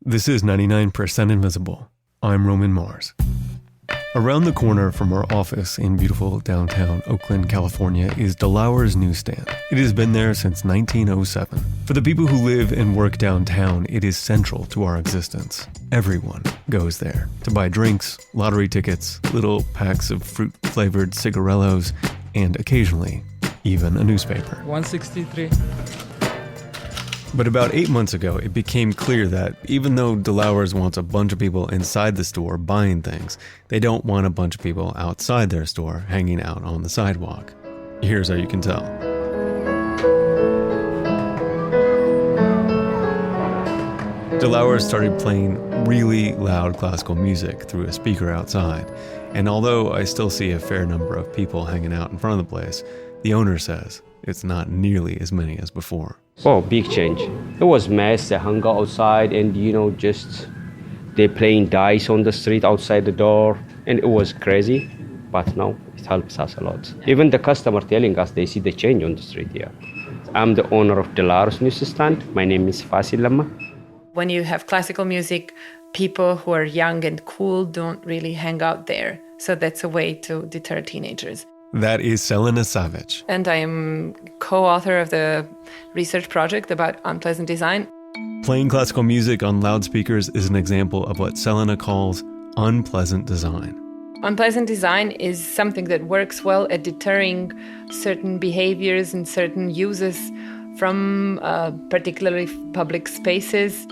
This is 99% Invisible. I'm Roman Mars. Around the corner from our office in beautiful downtown Oakland, California is DeLauer's Newsstand. It has been there since 1907. For the people who live and work downtown, it is central to our existence. Everyone goes there to buy drinks, lottery tickets, little packs of fruit-flavored cigarillos, and occasionally, even a newspaper. 163. But about 8 months ago, it became clear that even though DeLauer's wants a bunch of people inside the store buying things, they don't want a bunch of people outside their store hanging out on the sidewalk. Here's how you can tell. DeLauer started playing really loud classical music through a speaker outside. And although I still see a fair number of people hanging out in front of the place, the owner says it's not nearly as many as before. Oh, big change. It was mess. They hung out outside and, just they playing dice on the street outside the door. And it was crazy. But now it helps us a lot. Even the customer telling us they see the change on the street here. I'm the owner of DeLauer's Newsstand. My name is Fasil Lama. When you have classical music, people who are young and cool don't really hang out there. So that's a way to deter teenagers. That is Selena Savic. And I am co-author of the research project about unpleasant design. Playing classical music on loudspeakers is an example of what Selena calls unpleasant design. Unpleasant design is something that works well at deterring certain behaviors and certain uses from particularly public spaces.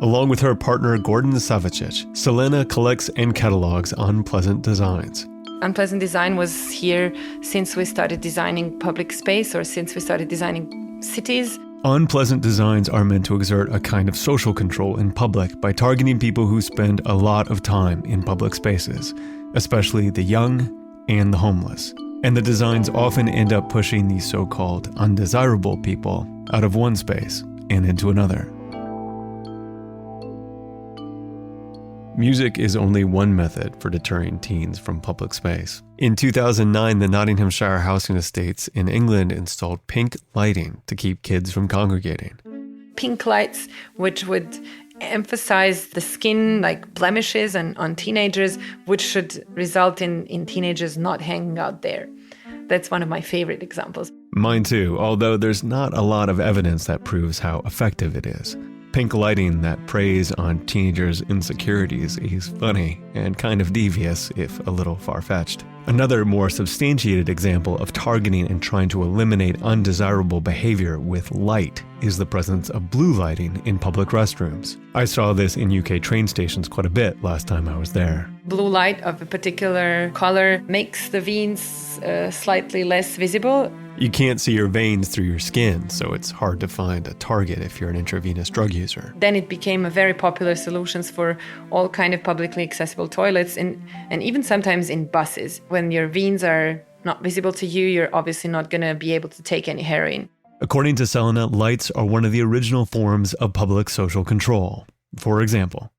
Along with her partner Gordon Savicic, Selena collects and catalogs unpleasant designs. Unpleasant design was here since we started designing public space or since we started designing cities. Unpleasant designs are meant to exert a kind of social control in public by targeting people who spend a lot of time in public spaces, especially the young and the homeless. And the designs often end up pushing these so-called undesirable people out of one space and into another. Music is only one method for deterring teens from public space. In 2009, the Nottinghamshire Housing Estates in England installed pink lighting to keep kids from congregating. Pink lights, which would emphasize the skin, like blemishes on teenagers, which should result in teenagers not hanging out there. That's one of my favorite examples. Mine too, although there's not a lot of evidence that proves how effective it is. Pink lighting that preys on teenagers' insecurities is funny and kind of devious, if a little far-fetched. Another more substantiated example of targeting and trying to eliminate undesirable behavior with light is the presence of blue lighting in public restrooms. I saw this in UK train stations quite a bit last time I was there. Blue light of a particular color makes the veins slightly less visible. You can't see your veins through your skin, so it's hard to find a target if you're an intravenous drug user. Then it became a very popular solution for all kind of publicly accessible toilets and even sometimes in buses. When your veins are not visible to you, you're obviously not going to be able to take any heroin. According to Selena, lights are one of the original forms of public social control. For example,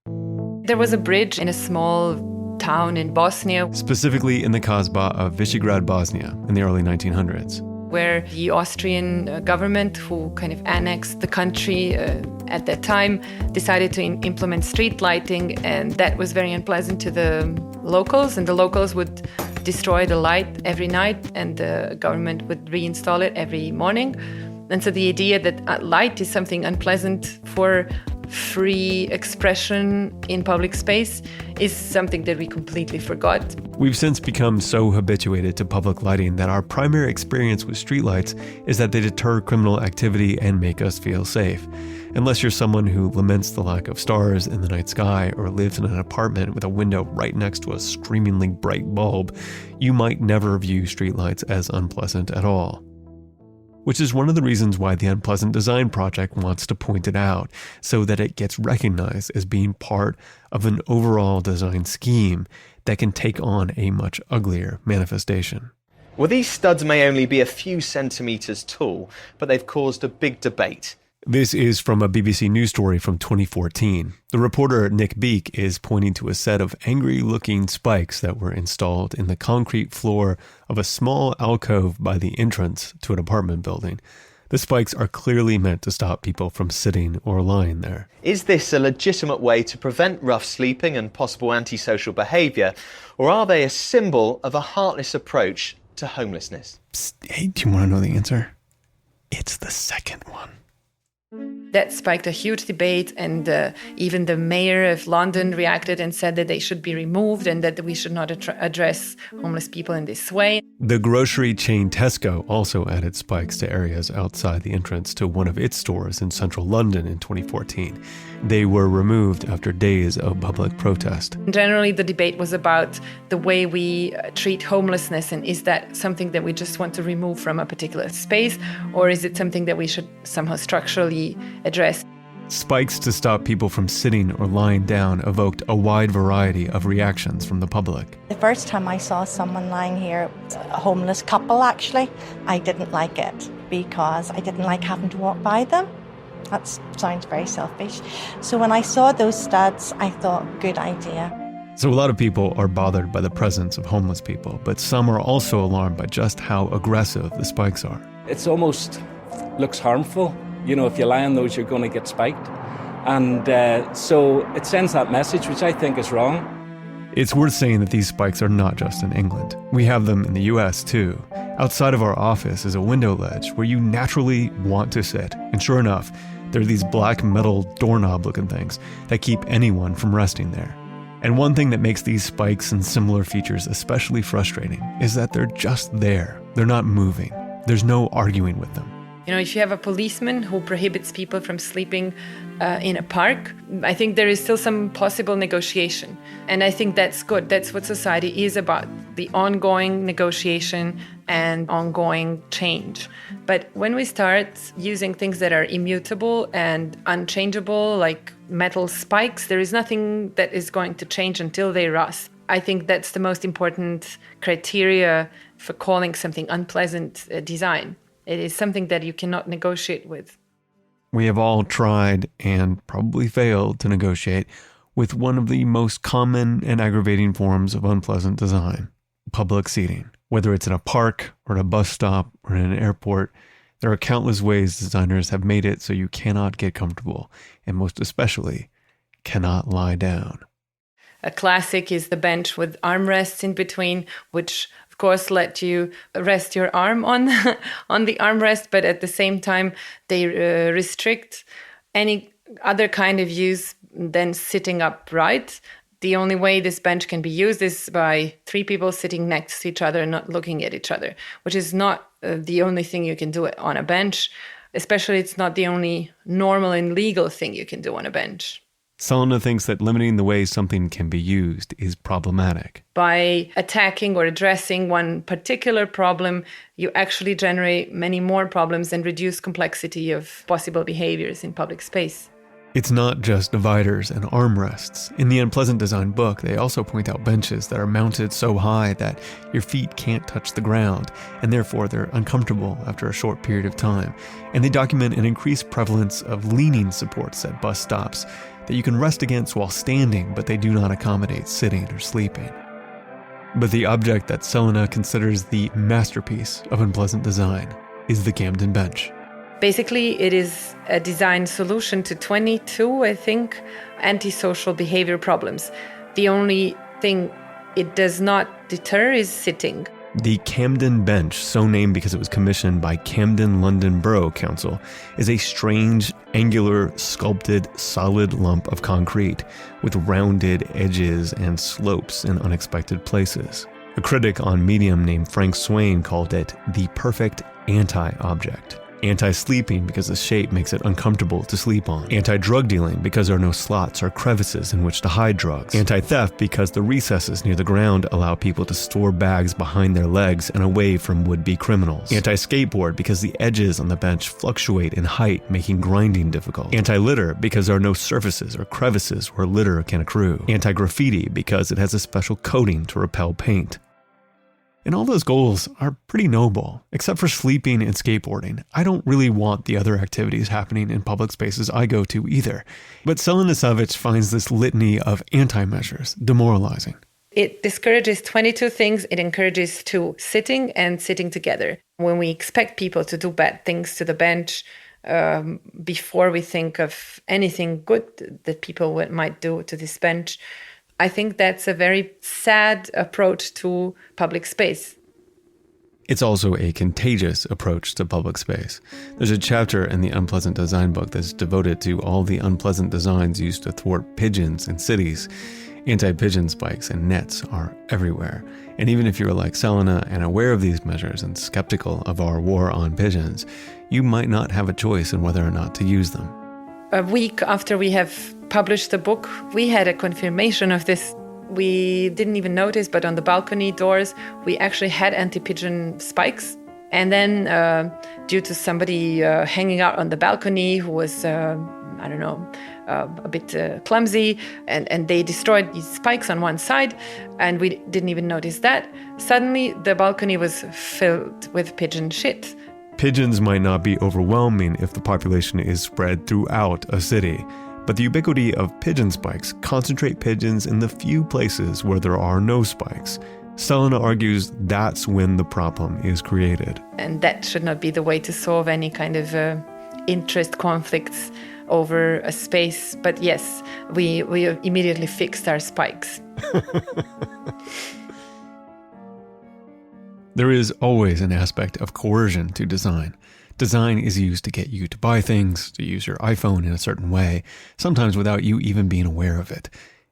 there was a bridge in a small town in Bosnia, specifically in the Kasbah of Visegrad, Bosnia, in the early 1900s. Where the Austrian government, who kind of annexed the country at that time, decided to implement street lighting, and that was very unpleasant to the locals, and the locals would destroy the light every night, and the government would reinstall it every morning. And so the idea that light is something unpleasant for free expression in public space is something that we completely forgot. We've since become so habituated to public lighting that our primary experience with streetlights is that they deter criminal activity and make us feel safe. Unless you're someone who laments the lack of stars in the night sky or lives in an apartment with a window right next to a screamingly bright bulb, you might never view streetlights as unpleasant at all. Which is one of the reasons why the Unpleasant Design Project wants to point it out, so that it gets recognized as being part of an overall design scheme that can take on a much uglier manifestation. Well, these studs may only be a few centimetres tall, but they've caused a big debate. This is from a BBC News story from 2014. The reporter Nick Beake is pointing to a set of angry-looking spikes that were installed in the concrete floor of a small alcove by the entrance to an apartment building. The spikes are clearly meant to stop people from sitting or lying there. Is this a legitimate way to prevent rough sleeping and possible antisocial behaviour, or are they a symbol of a heartless approach to homelessness? Psst, hey, do you want to know the answer? It's the second one. That spiked a huge debate, and even the mayor of London reacted and said that they should be removed and that we should not address homeless people in this way. The grocery chain Tesco also added spikes to areas outside the entrance to one of its stores in central London in 2014. They were removed after days of public protest. Generally, the debate was about the way we treat homelessness, and is that something that we just want to remove from a particular space, or is it something that we should somehow structurally address? Spikes to stop people from sitting or lying down evoked a wide variety of reactions from the public. The first time I saw someone lying here, a homeless couple actually, I didn't like it because I didn't like having to walk by them. That sounds very selfish. So when I saw those studs, I thought, good idea. So a lot of people are bothered by the presence of homeless people, but some are also alarmed by just how aggressive the spikes are. It's almost looks harmful. You know, if you lie on those, you're going to get spiked. And so it sends that message, which I think is wrong. It's worth saying that these spikes are not just in England. We have them in the US too. Outside of our office is a window ledge where you naturally want to sit. And sure enough, there are these black metal doorknob-looking things that keep anyone from resting there. And one thing that makes these spikes and similar features especially frustrating is that they're just there. They're not moving. There's no arguing with them. You know, if you have a policeman who prohibits people from sleeping in a park, I think there is still some possible negotiation. And I think that's good. That's what society is about, the ongoing negotiation and ongoing change. But when we start using things that are immutable and unchangeable, like metal spikes, there is nothing that is going to change until they rust. I think that's the most important criteria for calling something unpleasant design. It is something that you cannot negotiate with. We have all tried and probably failed to negotiate with one of the most common and aggravating forms of unpleasant design, public seating. Whether it's in a park or at a bus stop or in an airport, there are countless ways designers have made it so you cannot get comfortable, and most especially, cannot lie down. A classic is the bench with armrests in between, which of course let you rest your arm on the armrest, but at the same time they restrict any other kind of use than sitting upright. The only way this bench can be used is by 3 people sitting next to each other and not looking at each other, which is not the only thing you can do on a bench. Especially, it's not the only normal and legal thing you can do on a bench. Selena thinks that limiting the way something can be used is problematic. By attacking or addressing one particular problem, you actually generate many more problems and reduce complexity of possible behaviors in public space. It's not just dividers and armrests. In the Unpleasant Design book, they also point out benches that are mounted so high that your feet can't touch the ground, and therefore they're uncomfortable after a short period of time. And they document an increased prevalence of leaning supports at bus stops that you can rest against while standing, but they do not accommodate sitting or sleeping. But the object that Selena considers the masterpiece of unpleasant design is the Camden bench. Basically, it is a design solution to 22, I think, antisocial behavior problems. The only thing it does not deter is sitting. The Camden bench, so named because it was commissioned by Camden London Borough Council, is a strange, angular, sculpted, solid lump of concrete with rounded edges and slopes in unexpected places. A critic on Medium named Frank Swain called it the perfect anti-object. Anti-sleeping because the shape makes it uncomfortable to sleep on. Anti-drug dealing because there are no slots or crevices in which to hide drugs. Anti-theft because the recesses near the ground allow people to store bags behind their legs and away from would-be criminals. Anti-skateboard because the edges on the bench fluctuate in height, making grinding difficult. Anti-litter because there are no surfaces or crevices where litter can accrue. Anti-graffiti because it has a special coating to repel paint. And all those goals are pretty noble, except for sleeping and skateboarding. I don't really want the other activities happening in public spaces I go to either. But Selena Savage finds this litany of anti-measures demoralizing. It discourages 22 things. It encourages to sitting and sitting together. When we expect people to do bad things to the bench, before we think of anything good that people might do to this bench, I think that's a very sad approach to public space. It's also a contagious approach to public space. There's a chapter in the Unpleasant Design book that's devoted to all the unpleasant designs used to thwart pigeons in cities. Anti-pigeon spikes and nets are everywhere. And even if you're like Selena and aware of these measures and skeptical of our war on pigeons, you might not have a choice in whether or not to use them. A week after we have published the book, we had a confirmation of this. We didn't even notice, but on the balcony doors, we actually had anti-pigeon spikes. And then due to somebody hanging out on the balcony who was, a bit clumsy, and they destroyed these spikes on one side, and we didn't even notice that. Suddenly, the balcony was filled with pigeon shit. Pigeons might not be overwhelming if the population is spread throughout a city, but the ubiquity of pigeon spikes concentrate pigeons in the few places where there are no spikes. Selena argues that's when the problem is created. And that should not be the way to solve any kind of interest conflicts over a space. But yes, we immediately fixed our spikes. There is always an aspect of coercion to design. Design is used to get you to buy things, to use your iPhone in a certain way, sometimes without you even being aware of it.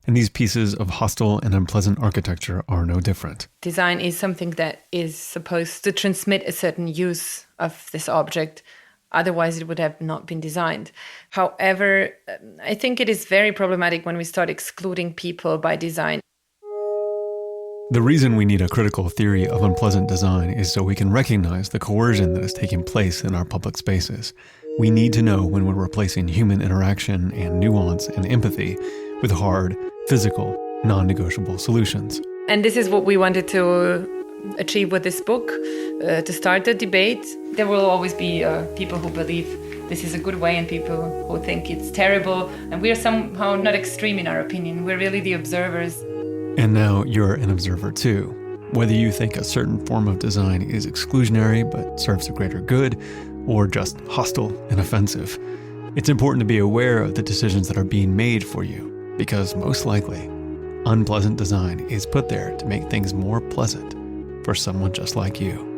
And these pieces of hostile and unpleasant architecture are no different. Design is something that is supposed to transmit a certain use of this object. Otherwise, it would have not been designed. However, I think it is very problematic when we start excluding people by design. The reason we need a critical theory of unpleasant design is so we can recognize the coercion that is taking place in our public spaces. We need to know when we're replacing human interaction and nuance and empathy with hard, physical, non-negotiable solutions. And this is what we wanted to achieve with this book, to start the debate. There will always be people who believe this is a good way and people who think it's terrible. And we are somehow not extreme in our opinion. We're really the observers. And now you're an observer too. Whether you think a certain form of design is exclusionary but serves a greater good, or just hostile and offensive, it's important to be aware of the decisions that are being made for you, because most likely, unpleasant design is put there to make things more pleasant for someone just like you.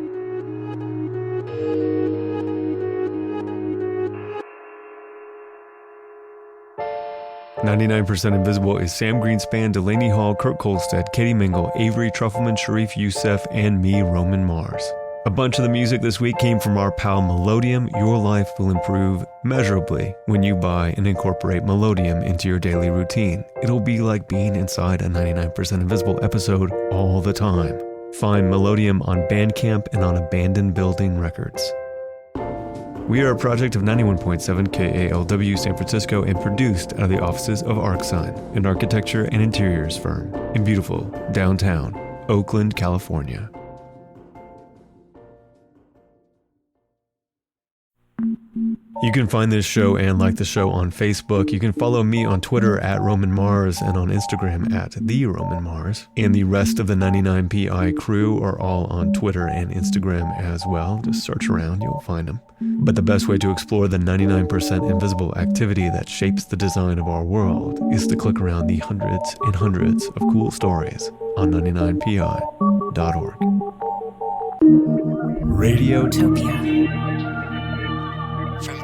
"99% Invisible" is Sam Greenspan, Delaney Hall, Kurt Kolstad, Katie Mingle, Avery Trufelman, Sharif Youssef, and me, Roman Mars. A bunch of the music this week came from our pal Melodium. Your life will improve measurably when you buy and incorporate Melodium into your daily routine. It'll be like being inside a 99% Invisible episode all the time. Find Melodium on Bandcamp and on Abandoned Building Records. We are a project of 91.7 KALW San Francisco and produced out of the offices of ArcSign, an architecture and interiors firm in beautiful downtown Oakland, California. You can find this show and like the show on Facebook. You can follow me on Twitter at Roman Mars and on Instagram at The Roman Mars. And the rest of the 99PI crew are all on Twitter and Instagram as well. Just search around, you'll find them. But the best way to explore the 99% invisible activity that shapes the design of our world is to click around the hundreds and hundreds of cool stories on 99pi.org. Radiotopia. From